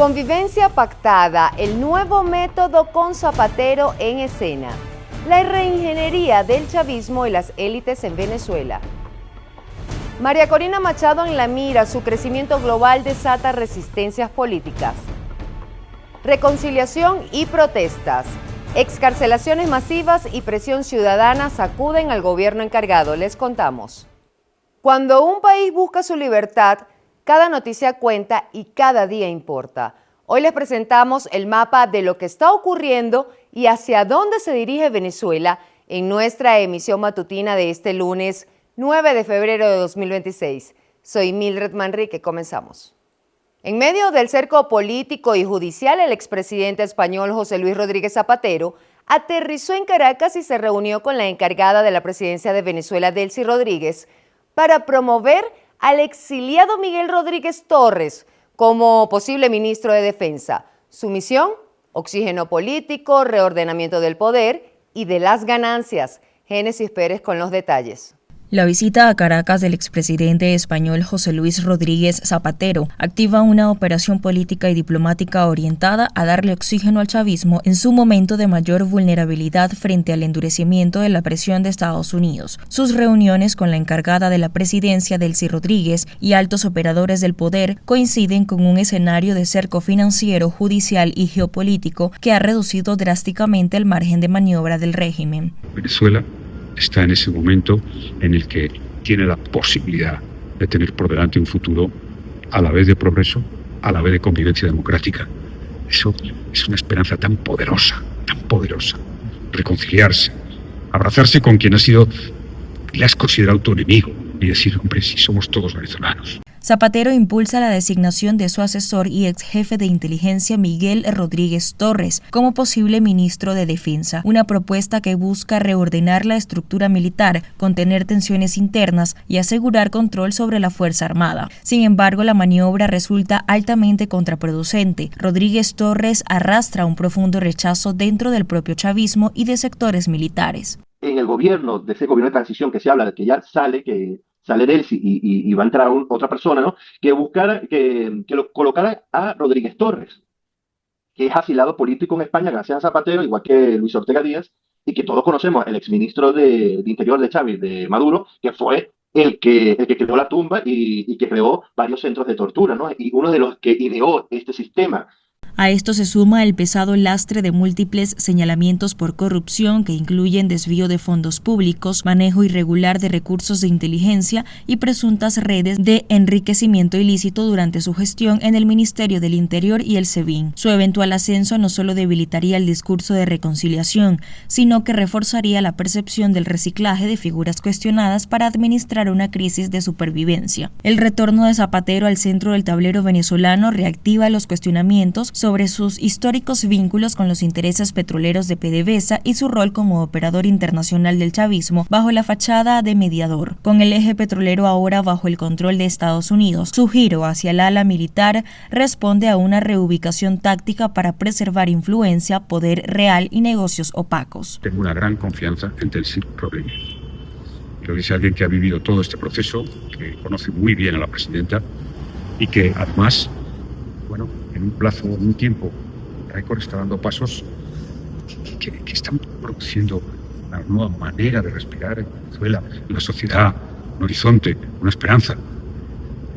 Convivencia pactada, el nuevo método con Zapatero en escena. La reingeniería del chavismo y las élites en Venezuela. María Corina Machado en la mira, su crecimiento global desata resistencias políticas. Reconciliación y protestas. Excarcelaciones masivas y presión ciudadana sacuden al gobierno encargado. Les contamos. Cuando un país busca su libertad, cada noticia cuenta y cada día importa. Hoy les presentamos el mapa de lo que está ocurriendo y hacia dónde se dirige Venezuela en nuestra emisión matutina de este lunes 9 de febrero de 2026. Soy Mildred Manrique, comenzamos. En medio del cerco político y judicial, el expresidente español José Luis Rodríguez Zapatero aterrizó en Caracas y se reunió con la encargada de la presidencia de Venezuela, Delcy Rodríguez, para promover al exiliado Miguel Rodríguez Torres como posible ministro de Defensa. Su misión: oxígeno político, reordenamiento del poder y de las ganancias. Génesis Pérez con los detalles. La visita a Caracas del expresidente español José Luis Rodríguez Zapatero activa una operación política y diplomática orientada a darle oxígeno al chavismo en su momento de mayor vulnerabilidad frente al endurecimiento de la presión de Estados Unidos. Sus reuniones con la encargada de la presidencia, Delcy Rodríguez, y altos operadores del poder coinciden con un escenario de cerco financiero, judicial y geopolítico que ha reducido drásticamente el margen de maniobra del régimen. Venezuela está en ese momento en el que tiene la posibilidad de tener por delante un futuro a la vez de progreso, a la vez de convivencia democrática. Eso es una esperanza tan poderosa, reconciliarse, abrazarse con quien le has considerado tu enemigo y decir, hombre, si somos todos venezolanos. Zapatero impulsa la designación de su asesor y ex jefe de inteligencia Miguel Rodríguez Torres como posible ministro de Defensa, una propuesta que busca reordenar la estructura militar, contener tensiones internas y asegurar control sobre la Fuerza Armada. Sin embargo, la maniobra resulta altamente contraproducente. Rodríguez Torres arrastra un profundo rechazo dentro del propio chavismo y de sectores militares. En el gobierno, de ese gobierno de transición que se habla, de que ya sale Delcy y va a entrar otra persona, ¿no? Que lo colocara a Rodríguez Torres, que es asilado político en España gracias a Zapatero, igual que Luis Ortega Díaz, y que todos conocemos, el exministro de Interior de Chávez, de Maduro, que fue el que creó la tumba y que creó varios centros de tortura, ¿no? Y uno de los que ideó este sistema. A esto se suma el pesado lastre de múltiples señalamientos por corrupción que incluyen desvío de fondos públicos, manejo irregular de recursos de inteligencia y presuntas redes de enriquecimiento ilícito durante su gestión en el Ministerio del Interior y el SEBIN. Su eventual ascenso no solo debilitaría el discurso de reconciliación, sino que reforzaría la percepción del reciclaje de figuras cuestionadas para administrar una crisis de supervivencia. El retorno de Zapatero al centro del tablero venezolano reactiva los cuestionamientos sobre sus históricos vínculos con los intereses petroleros de PDVSA y su rol como operador internacional del chavismo bajo la fachada de mediador. Con el eje petrolero ahora bajo el control de Estados Unidos, su giro hacia el ala militar responde a una reubicación táctica para preservar influencia, poder real y negocios opacos. Tengo una gran confianza en Delcy Rodríguez. Creo que es alguien que ha vivido todo este proceso, que conoce muy bien a la presidenta y que además, en un plazo, en un tiempo récord, está dando pasos que están produciendo una nueva manera de respirar en Venezuela, en la sociedad, un horizonte, una esperanza.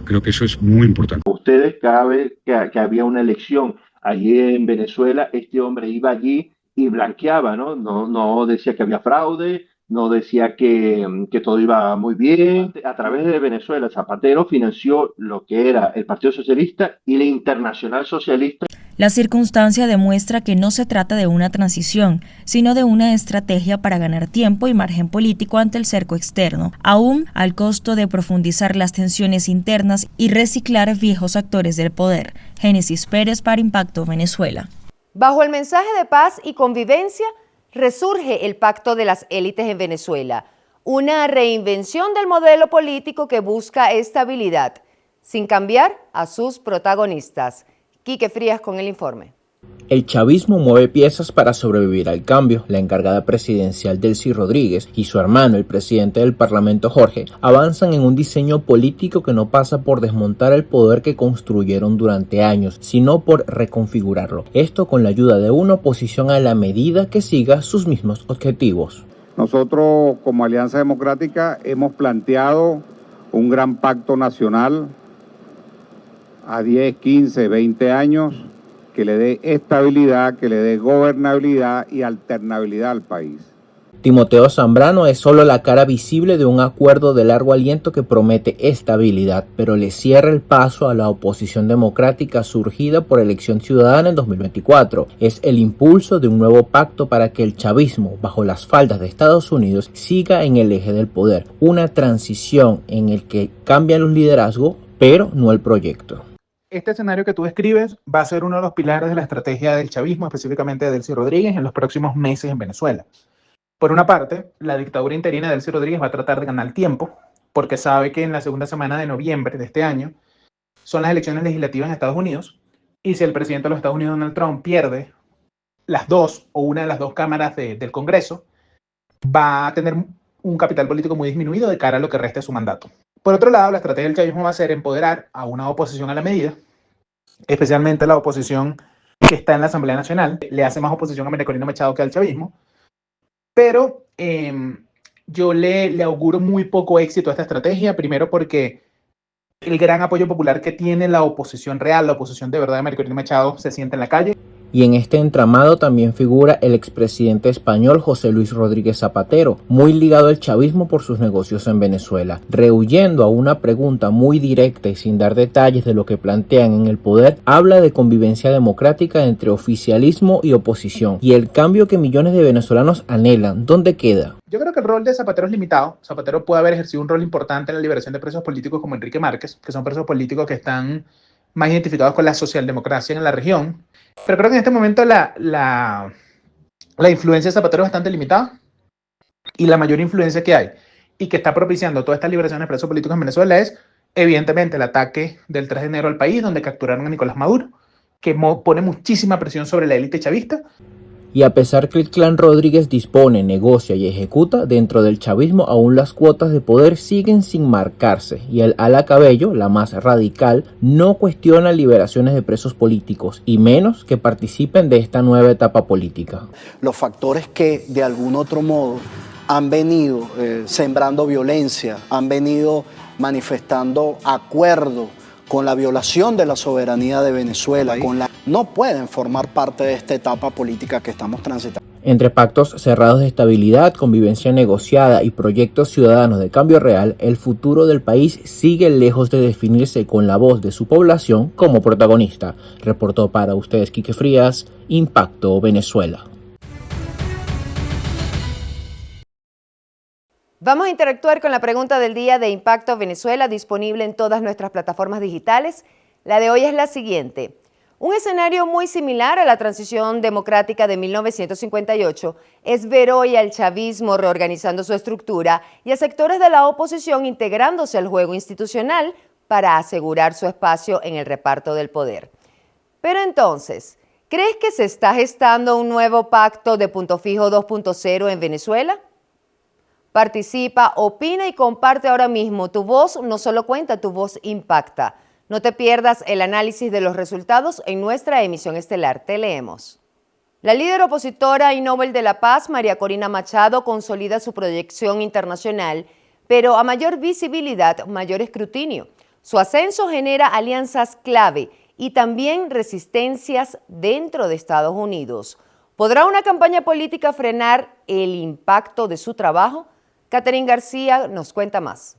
Creo que eso es muy importante. Ustedes, cada vez que había una elección allí en Venezuela, este hombre iba allí y blanqueaba, ¿no? No decía que había fraude, no decía que todo iba muy bien. A través de Venezuela, Zapatero financió lo que era el Partido Socialista y la Internacional Socialista. La circunstancia demuestra que no se trata de una transición, sino de una estrategia para ganar tiempo y margen político ante el cerco externo, aún al costo de profundizar las tensiones internas y reciclar viejos actores del poder. Génesis Pérez para Impacto Venezuela. Bajo el mensaje de paz y convivencia, resurge el pacto de las élites en Venezuela, una reinvención del modelo político que busca estabilidad, sin cambiar a sus protagonistas. Quique Frías con el informe. El chavismo mueve piezas para sobrevivir al cambio. La encargada presidencial Delcy Rodríguez y su hermano, el presidente del Parlamento Jorge, avanzan en un diseño político que no pasa por desmontar el poder que construyeron durante años, sino por reconfigurarlo. Esto con la ayuda de una oposición a la medida que siga sus mismos objetivos. Nosotros, como Alianza Democrática, hemos planteado un gran pacto nacional a 10, 15, 20 años que le dé estabilidad, que le dé gobernabilidad y alternabilidad al país. Timoteo Zambrano es solo la cara visible de un acuerdo de largo aliento que promete estabilidad, pero le cierra el paso a la oposición democrática surgida por elección ciudadana en 2024. Es el impulso de un nuevo pacto para que el chavismo, bajo las faldas de Estados Unidos, siga en el eje del poder. Una transición en el que cambian los liderazgos, pero no el proyecto. Este escenario que tú describes va a ser uno de los pilares de la estrategia del chavismo, específicamente de Delcy Rodríguez, en los próximos meses en Venezuela. Por una parte, la dictadura interina de Delcy Rodríguez va a tratar de ganar tiempo, porque sabe que en la segunda semana de noviembre de este año son las elecciones legislativas en Estados Unidos, y si el presidente de los Estados Unidos, Donald Trump, pierde las dos o una de las dos cámaras del Congreso, va a tener un capital político muy disminuido de cara a lo que resta de su mandato. Por otro lado, la estrategia del chavismo va a ser empoderar a una oposición a la medida, especialmente la oposición que está en la Asamblea Nacional. Le hace más oposición a María Corina Machado que al chavismo, pero yo le auguro muy poco éxito a esta estrategia, primero porque el gran apoyo popular que tiene la oposición real, la oposición de verdad de María Corina Machado, se siente en la calle. Y en este entramado también figura el expresidente español José Luis Rodríguez Zapatero, muy ligado al chavismo por sus negocios en Venezuela. Rehuyendo a una pregunta muy directa y sin dar detalles de lo que plantean en el poder, habla de convivencia democrática entre oficialismo y oposición y el cambio que millones de venezolanos anhelan. ¿Dónde queda? Yo creo que el rol de Zapatero es limitado. Zapatero puede haber ejercido un rol importante en la liberación de presos políticos como Enrique Márquez, que son presos políticos que están más identificados con la socialdemocracia en la región. Pero creo que en este momento la influencia de Zapatero es bastante limitada, y la mayor influencia que hay y que está propiciando todas estas liberaciones de presos políticos en Venezuela es evidentemente el ataque del 3 de enero al país, donde capturaron a Nicolás Maduro, que pone muchísima presión sobre la élite chavista. Y a pesar que el clan Rodríguez dispone, negocia y ejecuta, dentro del chavismo aún las cuotas de poder siguen sin marcarse y el ala Cabello, la más radical, no cuestiona liberaciones de presos políticos y menos que participen de esta nueva etapa política. Los factores que de algún otro modo han venido sembrando violencia, han venido manifestando acuerdo con la violación de la soberanía de Venezuela, no pueden formar parte de esta etapa política que estamos transitando. Entre pactos cerrados de estabilidad, convivencia negociada y proyectos ciudadanos de cambio real, el futuro del país sigue lejos de definirse con la voz de su población como protagonista. Reportó para ustedes Quique Frías, Impacto Venezuela. Vamos a interactuar con la pregunta del día de Impacto Venezuela, disponible en todas nuestras plataformas digitales. La de hoy es la siguiente. Un escenario muy similar a la transición democrática de 1958 es ver hoy al chavismo reorganizando su estructura y a sectores de la oposición integrándose al juego institucional para asegurar su espacio en el reparto del poder. Pero entonces, ¿crees que se está gestando un nuevo pacto de Punto Fijo 2.0 en Venezuela? Participa, opina y comparte ahora mismo. Tu voz no solo cuenta, tu voz impacta. No te pierdas el análisis de los resultados en nuestra emisión estelar. Te leemos. La líder opositora y Nobel de la Paz, María Corina Machado, consolida su proyección internacional, pero a mayor visibilidad, mayor escrutinio. Su ascenso genera alianzas clave y también resistencias dentro de Estados Unidos. ¿Podrá una campaña política frenar el impacto de su trabajo? Catherine García nos cuenta más.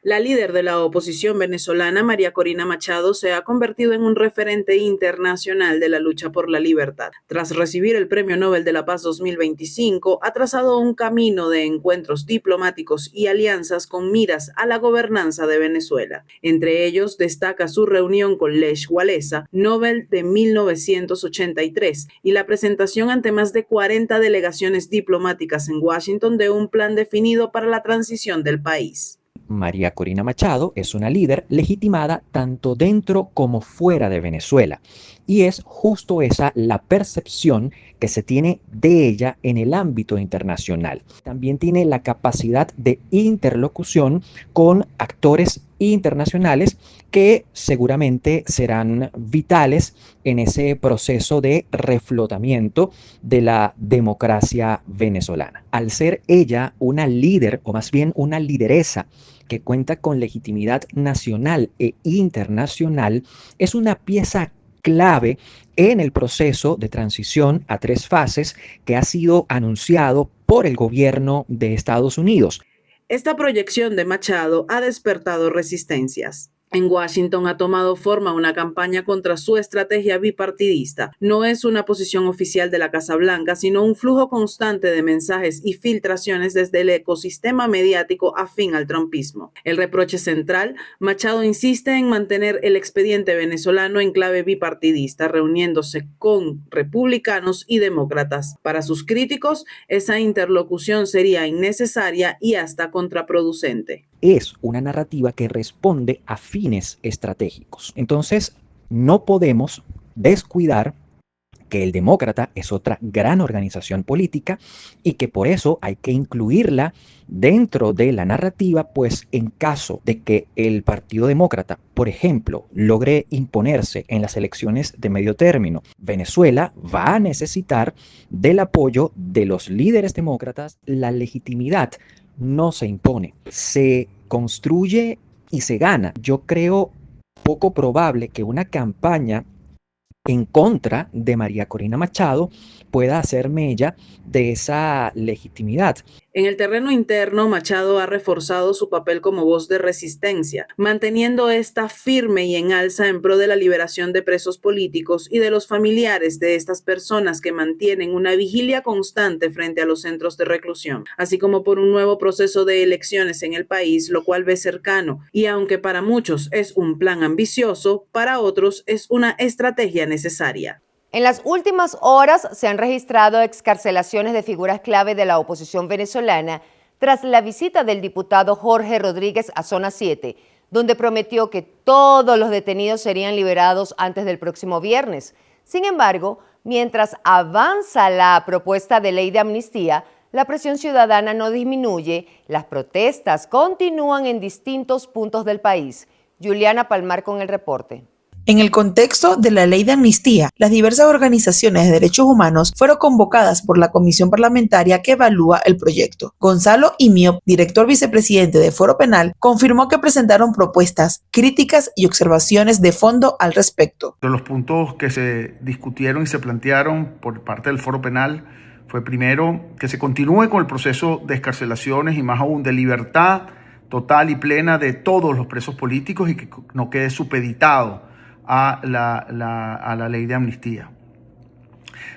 La líder de la oposición venezolana, María Corina Machado, se ha convertido en un referente internacional de la lucha por la libertad. Tras recibir el Premio Nobel de la Paz 2025, ha trazado un camino de encuentros diplomáticos y alianzas con miras a la gobernanza de Venezuela. Entre ellos destaca su reunión con Lech Walesa, Nobel de 1983, y la presentación ante más de 40 delegaciones diplomáticas en Washington de un plan definido para la transición del país. María Corina Machado es una líder legitimada tanto dentro como fuera de Venezuela. Y es justo esa la percepción que se tiene de ella en el ámbito internacional. También tiene la capacidad de interlocución con actores internacionales que seguramente serán vitales en ese proceso de reflotamiento de la democracia venezolana. Al ser ella una líder, o más bien una lideresa, que cuenta con legitimidad nacional e internacional, es una pieza clave en el proceso de transición a 3 fases que ha sido anunciado por el gobierno de Estados Unidos. Esta proyección de Machado ha despertado resistencias. En Washington ha tomado forma una campaña contra su estrategia bipartidista. No es una posición oficial de la Casa Blanca, sino un flujo constante de mensajes y filtraciones desde el ecosistema mediático afín al trumpismo. El reproche central, Machado insiste en mantener el expediente venezolano en clave bipartidista, reuniéndose con republicanos y demócratas. Para sus críticos, esa interlocución sería innecesaria y hasta contraproducente. Es una narrativa que responde a fines estratégicos. Entonces, no podemos descuidar que el Demócrata es otra gran organización política y que por eso hay que incluirla dentro de la narrativa, pues en caso de que el Partido Demócrata, por ejemplo, logre imponerse en las elecciones de medio término, Venezuela va a necesitar del apoyo de los líderes demócratas. La legitimidad no se impone, se construye y se gana. Yo creo poco probable que una campaña en contra de María Corina Machado pueda hacer mella de esa legitimidad. En el terreno interno, Machado ha reforzado su papel como voz de resistencia, manteniendo esta firme y en alza en pro de la liberación de presos políticos y de los familiares de estas personas que mantienen una vigilia constante frente a los centros de reclusión, así como por un nuevo proceso de elecciones en el país, lo cual ve cercano, y aunque para muchos es un plan ambicioso, para otros es una estrategia necesaria. En las últimas horas se han registrado excarcelaciones de figuras clave de la oposición venezolana tras la visita del diputado Jorge Rodríguez a Zona 7, donde prometió que todos los detenidos serían liberados antes del próximo viernes. Sin embargo, mientras avanza la propuesta de ley de amnistía, la presión ciudadana no disminuye, las protestas continúan en distintos puntos del país. Juliana Palmar con el reporte. En el contexto de la ley de amnistía, las diversas organizaciones de derechos humanos fueron convocadas por la comisión parlamentaria que evalúa el proyecto. Gonzalo Imiop, director vicepresidente de Foro Penal, confirmó que presentaron propuestas, críticas y observaciones de fondo al respecto. Los puntos que se discutieron y se plantearon por parte del Foro Penal fue primero que se continúe con el proceso de excarcelaciones y más aún de libertad total y plena de todos los presos políticos y que no quede supeditado a la ley de amnistía.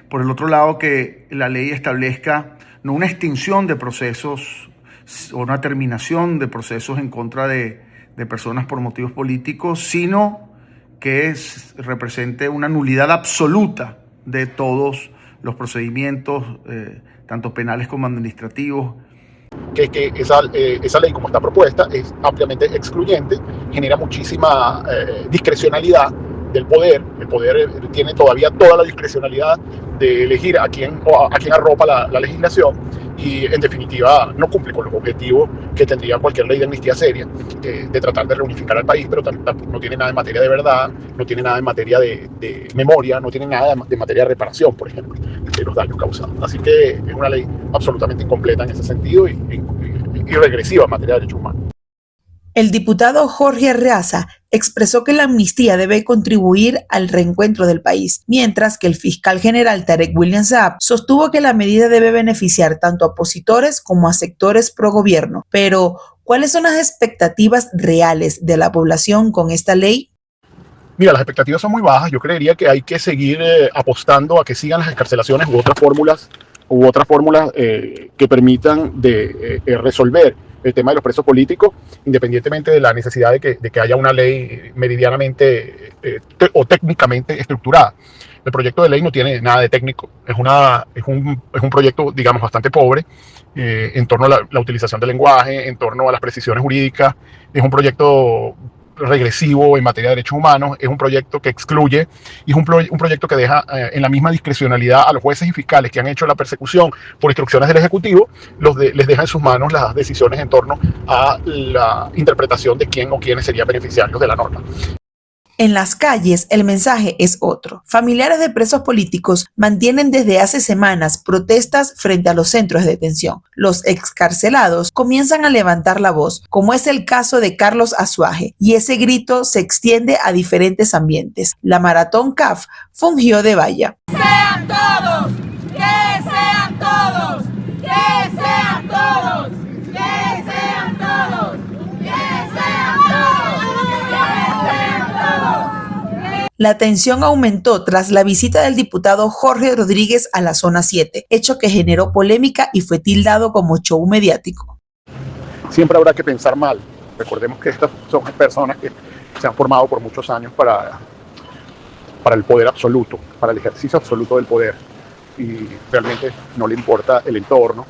Por el otro lado, que la ley establezca no una extinción de procesos o una terminación de procesos en contra de personas por motivos políticos, sino que represente una nulidad absoluta de todos los procedimientos, tanto penales como administrativos. Que esa ley como está propuesta es ampliamente excluyente, genera muchísima discrecionalidad del poder. El poder tiene todavía toda la discrecionalidad de elegir a quién arropa la legislación y en definitiva no cumple con los objetivos que tendría cualquier ley de amnistía seria, de tratar de reunificar al país, pero no tiene nada en materia de verdad, no tiene nada en materia de memoria, no tiene nada de materia de reparación, por ejemplo, de los daños causados. Así que es una ley absolutamente incompleta en ese sentido y regresiva en materia de derechos humanos. El diputado Jorge Arreaza expresó que la amnistía debe contribuir al reencuentro del país, mientras que el fiscal general Tarek William Saab sostuvo que la medida debe beneficiar tanto a opositores como a sectores pro gobierno. Pero, ¿cuáles son las expectativas reales de la población con esta ley? Mira, las expectativas son muy bajas. Yo creería que hay que seguir apostando a que sigan las excarcelaciones u otras fórmulas que permitan resolver el tema de los presos políticos, independientemente de la necesidad de que haya una ley meridianamente o técnicamente estructurada. El proyecto de ley no tiene nada de técnico, es un proyecto, digamos, bastante pobre en torno a la utilización del lenguaje, en torno a las precisiones jurídicas. Es un proyecto regresivo en materia de derechos humanos, es un proyecto que excluye y es un proyecto que deja en la misma discrecionalidad a los jueces y fiscales que han hecho la persecución por instrucciones del Ejecutivo, les deja en sus manos las decisiones en torno a la interpretación de quién o quiénes serían beneficiarios de la norma. En las calles, el mensaje es otro. Familiares de presos políticos mantienen desde hace semanas protestas frente a los centros de detención. Los excarcelados comienzan a levantar la voz, como es el caso de Carlos Azuaje, y ese grito se extiende a diferentes ambientes. La Maratón CAF fungió de valla. ¡Sean todos! ¡Que sean todos! ¡Que sean todos! ¡Que sean todos! ¡Que sean todos! La tensión aumentó tras la visita del diputado Jorge Rodríguez a la zona 7, hecho que generó polémica y fue tildado como show mediático. Siempre habrá que pensar mal. Recordemos que estas son personas que se han formado por muchos años para el poder absoluto, para el ejercicio absoluto del poder. Y realmente no le importa el entorno,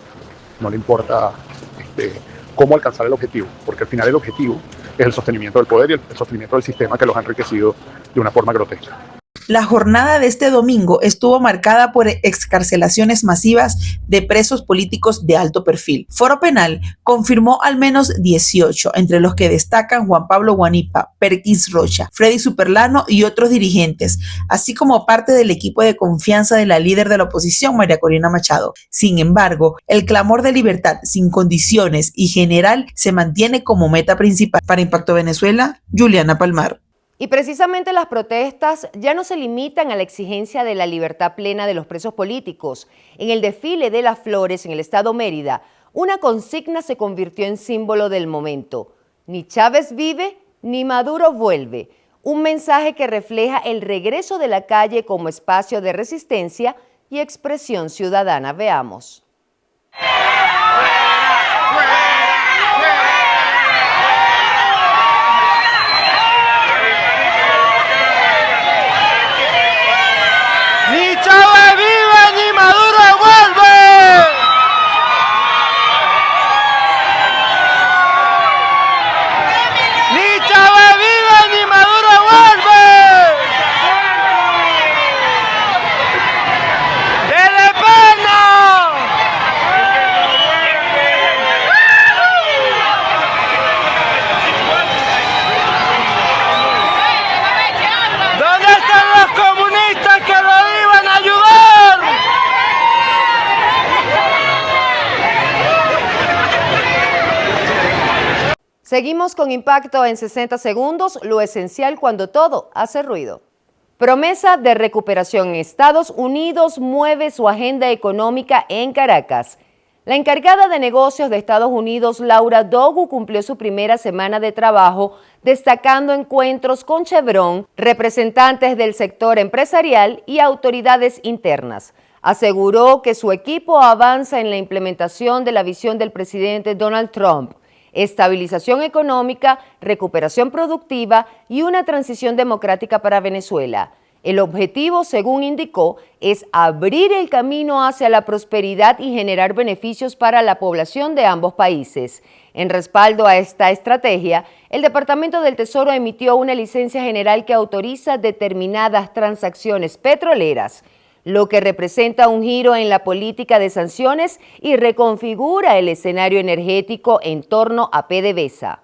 no le importa cómo alcanzar el objetivo, porque al final el objetivo es el sostenimiento del poder y el sostenimiento del sistema que los ha enriquecido de una forma grotesca. La jornada de este domingo estuvo marcada por excarcelaciones masivas de presos políticos de alto perfil. Foro Penal confirmó al menos 18, entre los que destacan Juan Pablo Guanipa, Perkins Rocha, Freddy Superlano y otros dirigentes, así como parte del equipo de confianza de la líder de la oposición, María Corina Machado. Sin embargo, el clamor de libertad sin condiciones y general se mantiene como meta principal. Para Impacto Venezuela, Juliana Palmar. Y precisamente las protestas ya no se limitan a la exigencia de la libertad plena de los presos políticos. En el desfile de las flores en el estado Mérida, una consigna se convirtió en símbolo del momento. Ni Chávez vive, ni Maduro vuelve. Un mensaje que refleja el regreso de la calle como espacio de resistencia y expresión ciudadana. Veamos. ¡Ni Chávez vive, ni Maduro vuelve! ¡Ni Chávez vive, ni Maduro vuelve! ¡Dele pena! ¿Dónde están los comunistas que lo iban a ayudar? Seguimos con Impacto en 60 segundos, lo esencial cuando todo hace ruido. Promesa de recuperación. Estados Unidos mueve su agenda económica en Caracas. La encargada de negocios de Estados Unidos, Laura Dogu, cumplió su primera semana de trabajo, destacando encuentros con Chevron, representantes del sector empresarial y autoridades internas. Aseguró que su equipo avanza en la implementación de la visión del presidente Donald Trump: estabilización económica, recuperación productiva y una transición democrática para Venezuela. El objetivo, según indicó, es abrir el camino hacia la prosperidad y generar beneficios para la población de ambos países. En respaldo a esta estrategia, el Departamento del Tesoro emitió una licencia general que autoriza determinadas transacciones petroleras, lo que representa un giro en la política de sanciones y reconfigura el escenario energético en torno a PDVSA.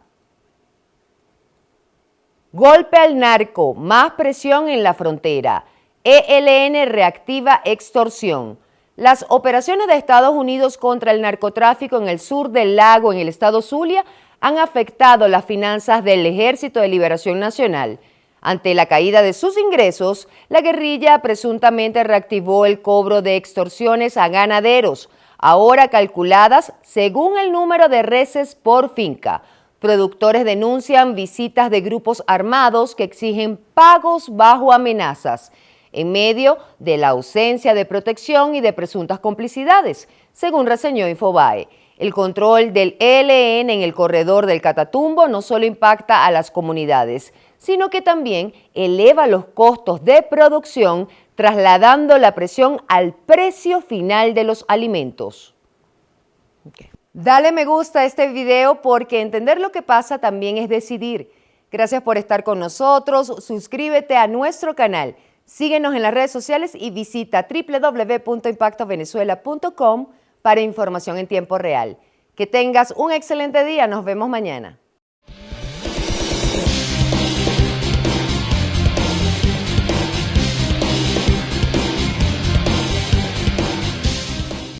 Golpe al narco, más presión en la frontera. ELN reactiva extorsión. Las operaciones de Estados Unidos contra el narcotráfico en el sur del lago, en el estado Zulia, han afectado las finanzas del Ejército de Liberación Nacional. Ante la caída de sus ingresos, la guerrilla presuntamente reactivó el cobro de extorsiones a ganaderos, ahora calculadas según el número de reses por finca. Productores denuncian visitas de grupos armados que exigen pagos bajo amenazas, en medio de la ausencia de protección y de presuntas complicidades, según reseñó Infobae. El control del ELN en el corredor del Catatumbo no solo impacta a las comunidades, sino que también eleva los costos de producción, trasladando la presión al precio final de los alimentos. Dale me gusta a este video porque entender lo que pasa también es decidir. Gracias por estar con nosotros, suscríbete a nuestro canal, síguenos en las redes sociales y visita www.impactovenezuela.com para información en tiempo real. Que tengas un excelente día, nos vemos mañana.